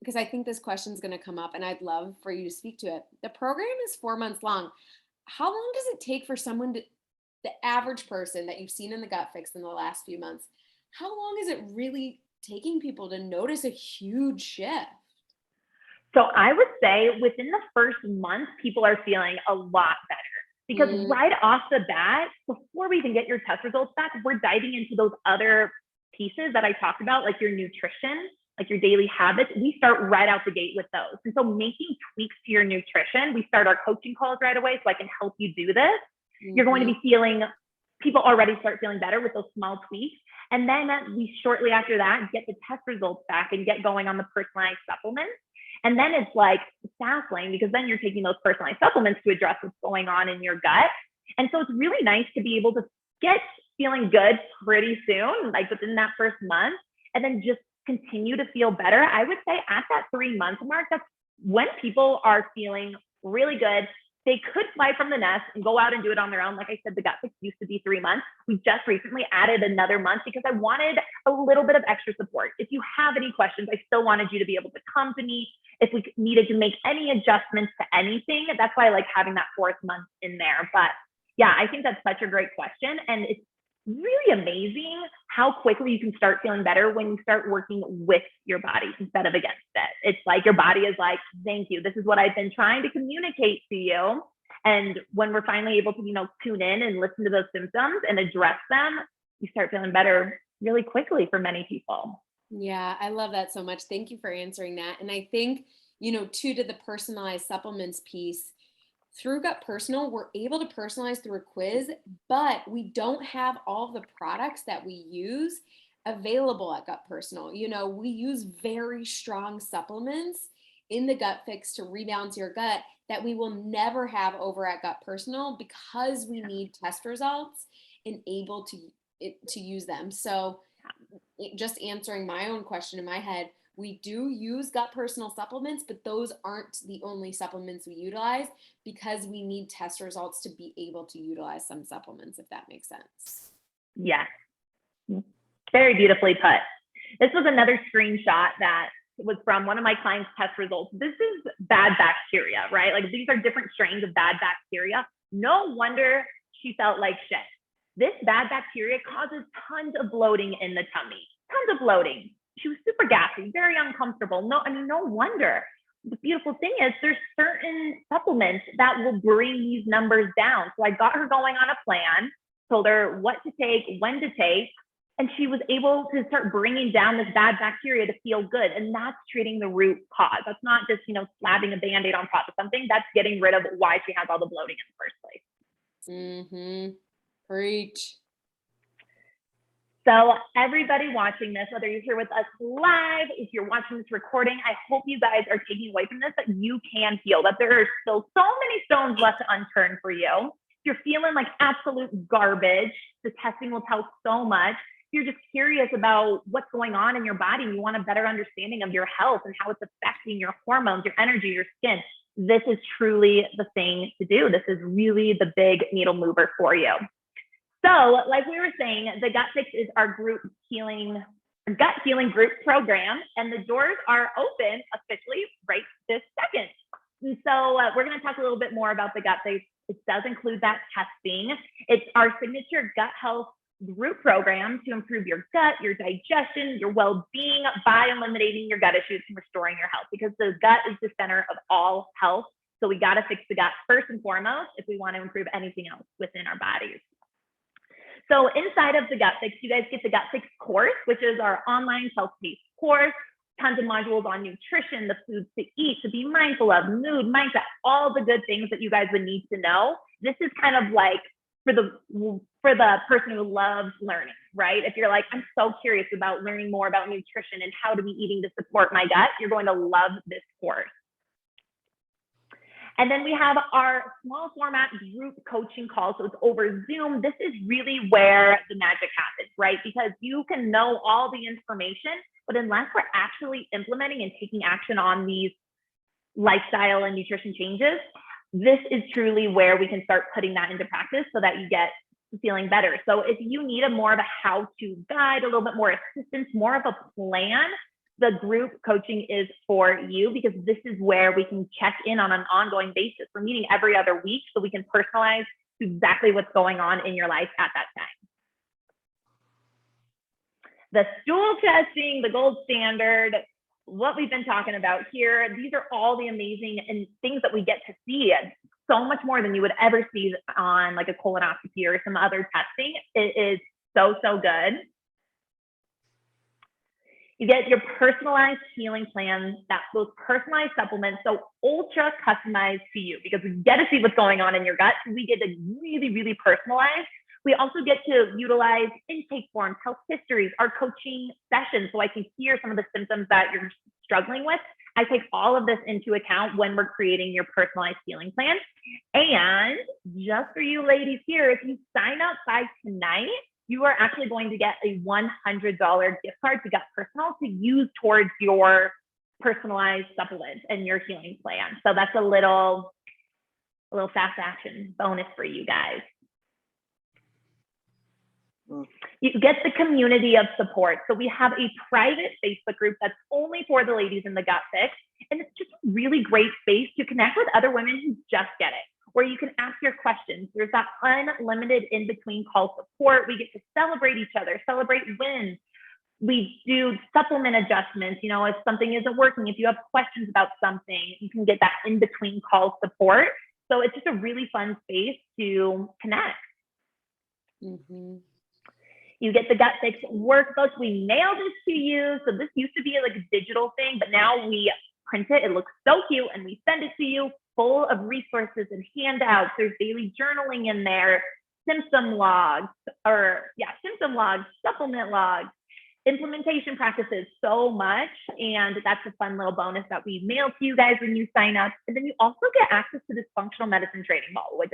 Because I think this question is going to come up and I'd love for you to speak to it. The program is 4 months long. How long does it take for the average person that you've seen in the Gut Fix in the last few months, how long is it really taking people to notice a huge shift? So I would say within the first month, people are feeling a lot better, because right off the bat, before we even get your test results back, we're diving into those other pieces that I talked about, like your nutrition, like your daily habits. We start right out the gate with those. And so making tweaks to your nutrition, we start our coaching calls right away so I can help you do this. You're going to be people already start feeling better with those small tweaks. And then we shortly after that get the test results back and get going on the personalized supplements. And then it's like dazzling, because then you're taking those personalized supplements to address what's going on in your gut. And so it's really nice to be able to get feeling good pretty soon, like within that first month, and then just continue to feel better. I would say at that 3-month mark, that's when people are feeling really good. They could fly from the nest and go out and do it on their own. Like I said, the Gut Fix used to be 3 months. We just recently added another month because I wanted a little bit of extra support. If you have any questions, I still wanted you to be able to come to me. If we needed to make any adjustments to anything, that's why I like having that 4th month in there. But yeah, I think that's such a great question. And it's really amazing how quickly you can start feeling better when you start working with your body instead of against it. It's like your body is like, thank you. This is what I've been trying to communicate to you. And when we're finally able to, tune in and listen to those symptoms and address them, you start feeling better really quickly for many people. Yeah, I love that so much. Thank you for answering that. And I think, too, to the personalized supplements piece, through Gut Personal, we're able to personalize through a quiz, but we don't have all the products that we use available at Gut Personal. We use very strong supplements in the Gut Fix to rebalance your gut that we will never have over at Gut Personal because we need test results and able to use them. So just answering my own question in my head, we do use Gut Personal supplements, but those aren't the only supplements we utilize because we need test results to be able to utilize some supplements, if that makes sense. Yes. Very beautifully put. This was another screenshot that was from one of my clients' test results. This is bad bacteria, right? Like these are different strains of bad bacteria. No wonder she felt like shit. This bad bacteria causes tons of bloating in the tummy, tons of bloating. She was super gassy, very uncomfortable. No wonder. The beautiful thing is there's certain supplements that will bring these numbers down. So I got her going on a plan, told her what to take, when to take, and she was able to start bringing down this bad bacteria to feel good. And that's treating the root cause. That's not just, slapping a Band-Aid on top of something. That's getting rid of why she has all the bloating in the first place. Mm-hmm. Preach. So everybody watching this, whether you're here with us live, if you're watching this recording, I hope you guys are taking away from this that you can heal, that there are still so many stones left unturned for you. If you're feeling like absolute garbage, the testing will tell so much. If you're just curious about what's going on in your body, you want a better understanding of your health and how it's affecting your hormones, your energy, your skin, this is truly the thing to do. This is really the big needle mover for you. So like we were saying, the Gut Fix is our gut healing group program, and the doors are open officially right this second. And so we're going to talk a little bit more about the Gut Fix. It does include that testing. It's our signature gut health group program to improve your gut, your digestion, your well-being by eliminating your gut issues and restoring your health, because the gut is the center of all health. So we got to fix the gut first and foremost if we want to improve anything else within our bodies. So inside of the Gut Fix, you guys get the Gut Fix course, which is our online self-paced course, tons of modules on nutrition, the foods to eat, to be mindful of, mood, mindset, all the good things that you guys would need to know. This is kind of like for the person who loves learning, right? If you're like, I'm so curious about learning more about nutrition and how to be eating to support my gut, you're going to love this course. And then we have our small format group coaching call. So it's over Zoom. This is really where the magic happens, right? Because you can know all the information, but unless we're actually implementing and taking action on these lifestyle and nutrition changes, this is truly where we can start putting that into practice so that you get feeling better. So if you need more of a how-to guide, a little bit more assistance, more of a plan, the group coaching is for you, because this is where we can check in on an ongoing basis. We're meeting every other week so we can personalize exactly what's going on in your life at that time. The stool testing, the gold standard, what we've been talking about here, these are all the amazing and things that we get to see. So much more than you would ever see on like a colonoscopy or some other testing. It is so, so good. You get your personalized healing plans, those personalized supplements, so ultra customized to you, because we get to see what's going on in your gut. We get to really, really personalize. We also get to utilize intake forms, health histories, our coaching sessions, so I can hear some of the symptoms that you're struggling with. I take all of this into account when we're creating your personalized healing plan. And just for you ladies here, if you sign up by tonight, you are actually going to get a $100 gift card to Gut Personal to use towards your personalized supplements and your healing plan. So that's a little fast action bonus for you guys. You get the community of support. So we have a private Facebook group that's only for the ladies in the Gut Fix. And it's just a really great space to connect with other women who just get it. where you can ask your questions. There's that unlimited in-between call support. We get to celebrate each other, celebrate wins. We do supplement adjustments. You know, if something isn't working, if you have questions about something, you can get that in-between call support. So it's just a really fun space to connect. Mm-hmm. You get the Gut Fix workbook. We mailed this to you. So this used to be like a digital thing, but now we print it. It looks so cute, and we send it to you full of resources and handouts. There's daily journaling in there, symptom logs, supplement logs, implementation practices, so much. And that's a fun little bonus that we mail to you guys when you sign up. And then you also get access to this functional medicine training hall, which,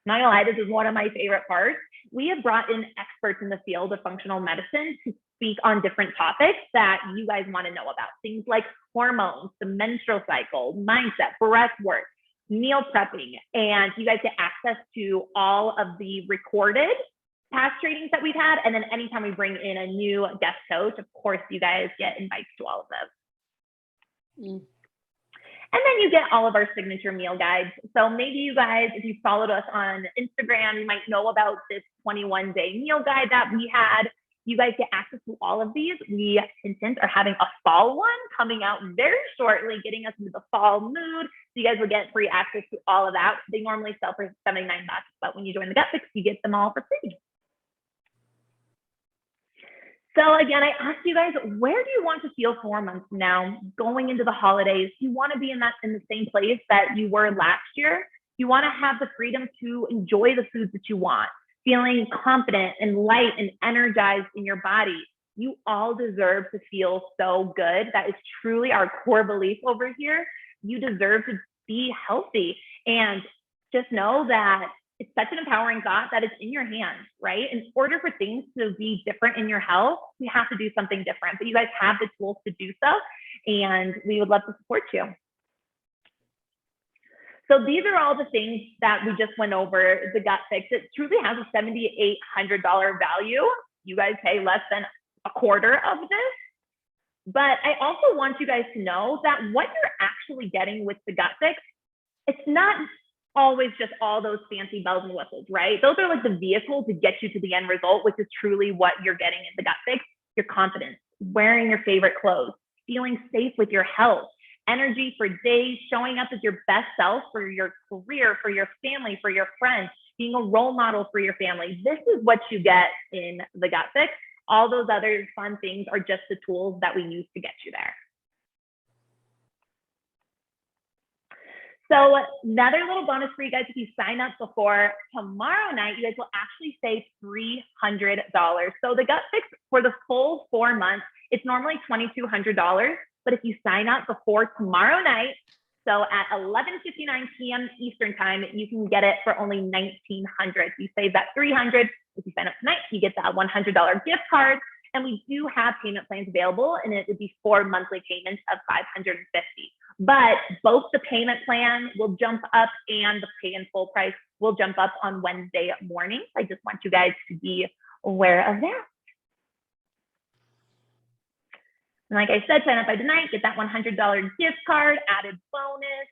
not gonna lie, this is one of my favorite parts. We have brought in experts in the field of functional medicine to speak on different topics that you guys want to know about. Things like hormones, the menstrual cycle, mindset, breath work, meal prepping. And you guys get access to all of the recorded past trainings that we've had. And then anytime we bring in a new guest coach, of course, you guys get invites to all of those. And then you get all of our signature meal guides. So maybe you guys, if you followed us on Instagram, you might know about this 21-day meal guide that we had. You guys get access to all of these. We, are having a fall one coming out very shortly, getting us into the fall mood. So you guys will get free access to all of that. They normally sell for $79, but when you join the Gut Fix, you get them all for free. So again, I asked you guys, where do you want to feel 4 months from now, going into the holidays? You want to be in the same place that you were last year. You want to have the freedom to enjoy the foods that you want, feeling confident and light and energized in your body. You all deserve to feel so good. That is truly our core belief over here. You deserve to be healthy, and just know that it's such an empowering thought that it's in your hands, right? In order for things to be different in your health, we have to do something different, but you guys have the tools to do so, and we would love to support you. So these are all the things that we just went over, the Gut Fix. It truly has a $7,800 value. You guys pay less than a quarter of this. But I also want you guys to know that what you're actually getting with the Gut Fix, it's not always just all those fancy bells and whistles, right? Those are like the vehicle to get you to the end result, which is truly what you're getting in the Gut Fix. Your confidence, wearing your favorite clothes, feeling safe with your health, energy for days, showing up as your best self for your career, for your family, for your friends, being a role model for your family. This is what you get in the Gut Fix. All those other fun things are just the tools that we use to get you there. So another little bonus for you guys, if you sign up before tomorrow night, you guys will actually save $300. So the Gut Fix for the full 4 months, it's normally $2,200. But if you sign up before tomorrow night, so at 11:59 p.m. Eastern time, you can get it for only $1,900. You save that $300. If you sign up tonight, you get that $100 gift card. And we do have payment plans available, and it would be 4 monthly payments of $550. But both the payment plan will jump up and the pay in full price will jump up on Wednesday morning. I just want you guys to be aware of that. And like I said, sign up by tonight, get that $100 gift card, added bonus.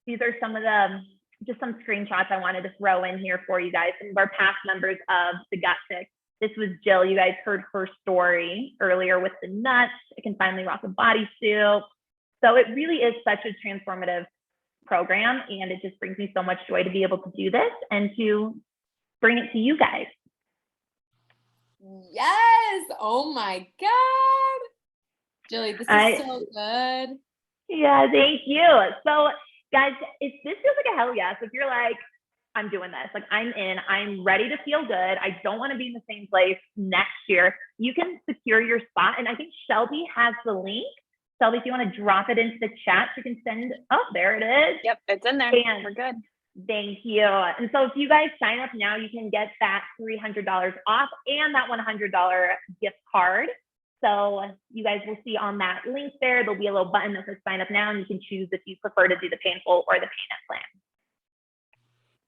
These are some of the, just some screenshots I wanted to throw in here for you guys. Some of our past members of the Gut Fix. This was Jill. You guys heard her story earlier with the nuts. I can finally rock a bodysuit. So it really is such a transformative program, and it just brings me so much joy to be able to do this and to bring it to you guys. Yes. Oh my God. Jilly, this is so good. Yeah, thank you. So guys, if this feels like a hell yes, if you're like, I'm doing this, like I'm in, I'm ready to feel good, I don't want to be in the same place next year, you can secure your spot. And I think Shelby has the link. Shelby, if you want to drop it into the chat, you can send, oh, there it is. Yep, it's in there. And we're good. Thank you. And so if you guys sign up now, you can get that $300 off and that $100 gift card. So you guys will see on that link there, there'll be a little button that says sign up now, and you can choose if you prefer to do the pay in full or the payment plan.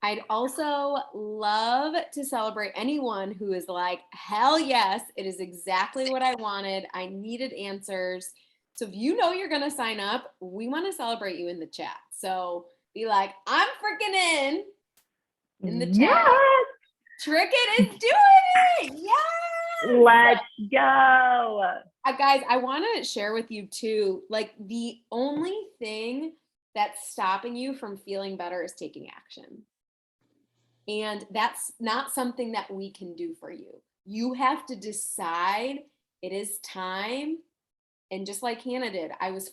I'd also love to celebrate anyone who is like, hell yes, it is exactly what I wanted. I needed answers. So if you know you're going to sign up, we want to celebrate you in the chat. So Be like, I'm freaking in the Yes, chat. Trickett is doing it. Yes. let's go. Guys, I want to share with you too, like the only thing that's stopping you from feeling better is taking action. And that's not something that we can do for you. You have to decide it is time. And just like Hannah did, it was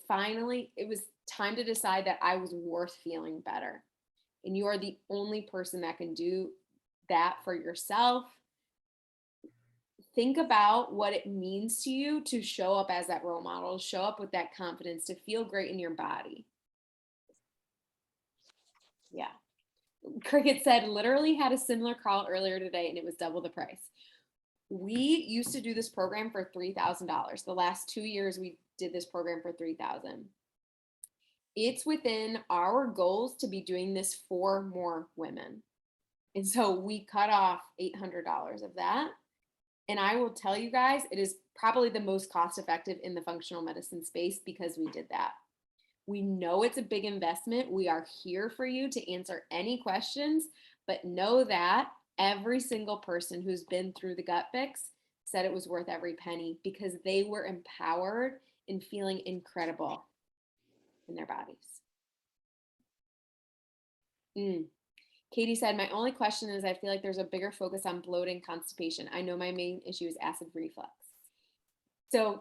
time to decide that I was worth feeling better. And you are the only person that can do that for yourself. Think about what it means to you to show up as that role model, show up with that confidence, to feel great in your body. Yeah. Cricket said, literally had a similar call earlier today and it was double the price. We used to do this program for $3,000. The last 2 years we did this program for $3,000. It's within our goals to be doing this for more women. And so we cut off $800 of that. And I will tell you guys, it is probably the most cost effective in the functional medicine space because we did that. We know it's a big investment. We are here for you to answer any questions, but know that every single person who's been through the gut fix said it was worth every penny because they were empowered and feeling incredible in their bodies. Katie said, my only question is I feel like there's a bigger focus on bloating, constipation. I know my main issue is acid reflux. So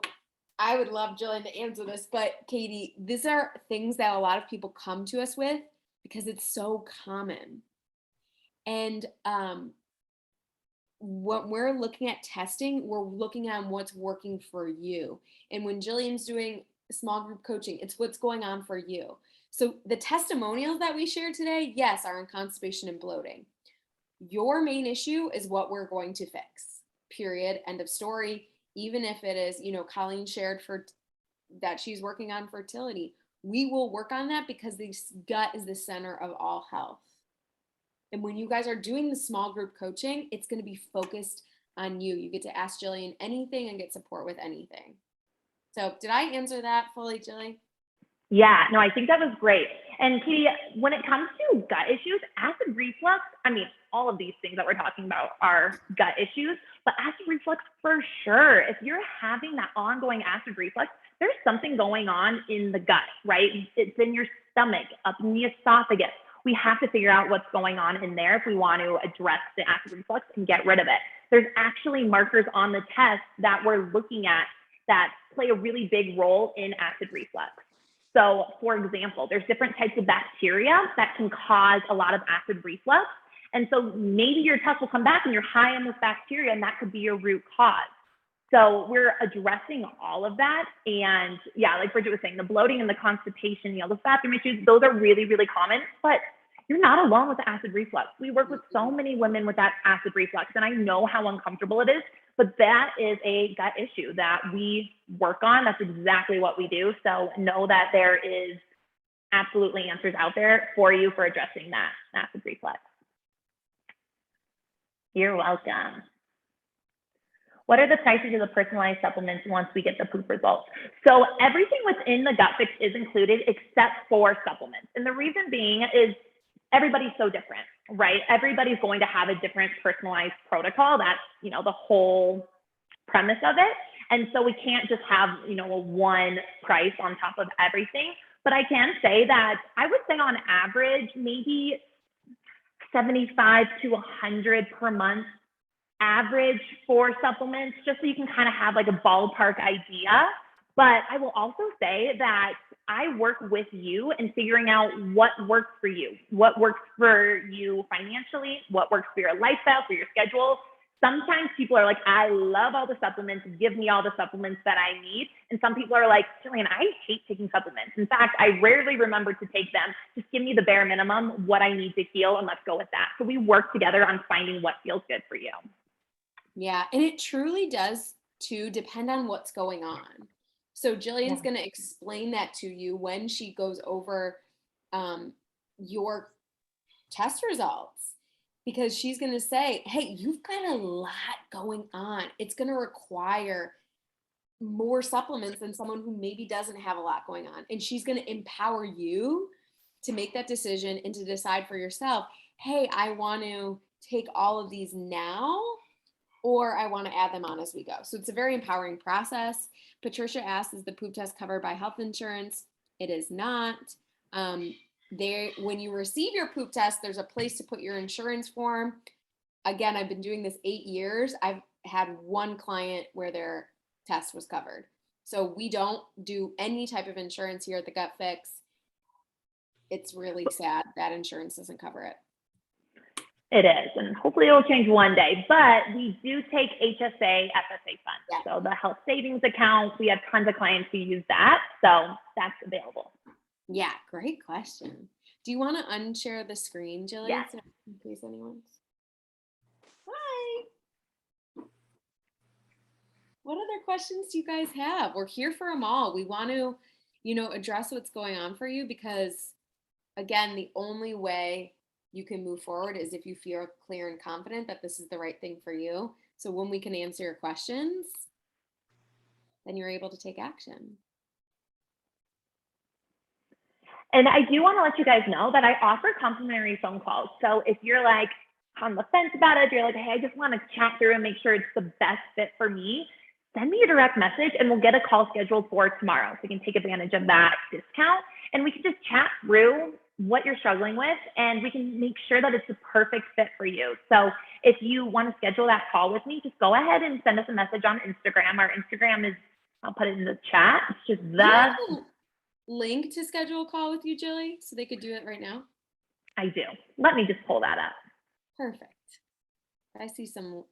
I would love Jillian to answer this, but Katie, these are things that a lot of people come to us with because it's so common. And when we're looking at testing, we're looking at what's working for you. And when Jillian's doing small group coaching, it's what's going on for you. So the testimonials that we shared today, yes, are in constipation and bloating. Your main issue is what we're going to fix, period, end of story. Even if it is, Colleen shared that she's working on fertility, we will work on that because the gut is the center of all health. And when you guys are doing the small group coaching, it's going to be focused on you. You get to ask Jillian anything and get support with anything. So did I answer that fully, Jillian? Yeah, no, I think that was great. And Katie, when it comes to gut issues, acid reflux, all of these things that we're talking about are gut issues, but acid reflux for sure. If you're having that ongoing acid reflux, there's something going on in the gut, right? It's in your stomach, up in the esophagus. We have to figure out what's going on in there if we want to address the acid reflux and get rid of it. There's actually markers on the test that we're looking at that play a really big role in acid reflux. So for example, there's different types of bacteria that can cause a lot of acid reflux. And so maybe your test will come back and you're high on this bacteria and that could be your root cause. So we're addressing all of that. And yeah, like Bridget was saying, the bloating and the constipation, the bathroom issues, those are really, really common, but you're not alone with acid reflux. We work with so many women with that acid reflux, and I know how uncomfortable it is, but that is a gut issue that we work on. That's exactly what we do. So know that there is absolutely answers out there for you for addressing that acid reflux. You're welcome. What are the prices of the personalized supplements once we get the poop results? So everything within the gut fix is included except for supplements. And the reason being is everybody's so different, right? Everybody's going to have a different personalized protocol. That's, the whole premise of it. And so we can't just have, a one price on top of everything. But I can say that I would say on average, maybe 75 to 100 per month average for supplements, just so you can kind of have like a ballpark idea. But I will also say that I work with you in figuring out what works for you, what works for you financially, what works for your lifestyle, for your schedule. Sometimes people are like, I love all the supplements, give me all the supplements that I need. And some people are like, Jillian, I hate taking supplements. In fact, I rarely remember to take them. Just give me the bare minimum, what I need to heal, and let's go with that. So we work together on finding what feels good for you. Yeah, and it truly does too depend on what's going on. So Jillian's going to explain that to you when she goes over your test results, because she's going to say, hey, you've got a lot going on. It's going to require more supplements than someone who maybe doesn't have a lot going on. And she's going to empower you to make that decision and to decide for yourself, hey, I want to take all of these now, or I want to add them on as we go. So it's a very empowering process. Patricia asks, is the poop test covered by health insurance? It is not. When you receive your poop test, there's a place to put your insurance form. Again, I've been doing this 8 years. I've had one client where their test was covered. So we don't do any type of insurance here at the Gut Fix. It's really sad that insurance doesn't cover it. It is, and hopefully it'll change one day, but we do take HSA, FSA funds. Yeah. So the health savings account, we have tons of clients who use that. So that's available. Yeah, great question. Do you want to unshare the screen, Jillian? Yes. So in case anyone's. Hi. What other questions do you guys have? We're here for them all. We want to, address what's going on for you because, again, the only way you can move forward is if you feel clear and confident that this is the right thing for you. So when we can answer your questions, then you're able to take action. And I do want to let you guys know that I offer complimentary phone calls. So if you're like on the fence about it, if you're like, hey, I just want to chat through and make sure it's the best fit for me, send me a direct message and we'll get a call scheduled for tomorrow. So you can take advantage of that discount and we can just chat through what you're struggling with and we can make sure that it's the perfect fit for you. So if you want to schedule that call with me, just go ahead and send us a message on Instagram. Our Instagram is, I'll put it in the chat. It's just the link to schedule a call with you, Jilly, so they could do it right now. I do. Let me just pull that up. Perfect. I see some.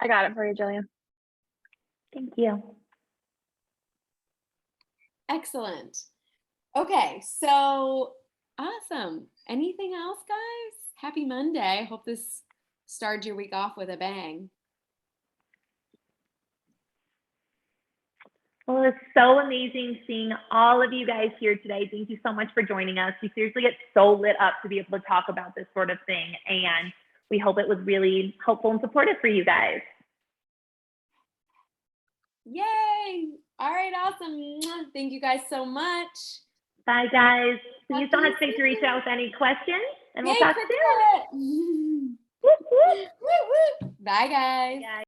I got it for you, Jillian. Thank you. Excellent. Okay, so awesome. Anything else, guys? Happy Monday. Hope this started your week off with a bang. Well, it's so amazing seeing all of you guys here today. Thank you so much for joining us. We seriously get so lit up to be able to talk about this sort of thing, and we hope it was really helpful and supportive for you guys. Yay! All right, awesome. Thank you guys so much. Bye, guys. Please don't hesitate to reach out with any questions, and we'll talk soon. Bye, guys. Bye.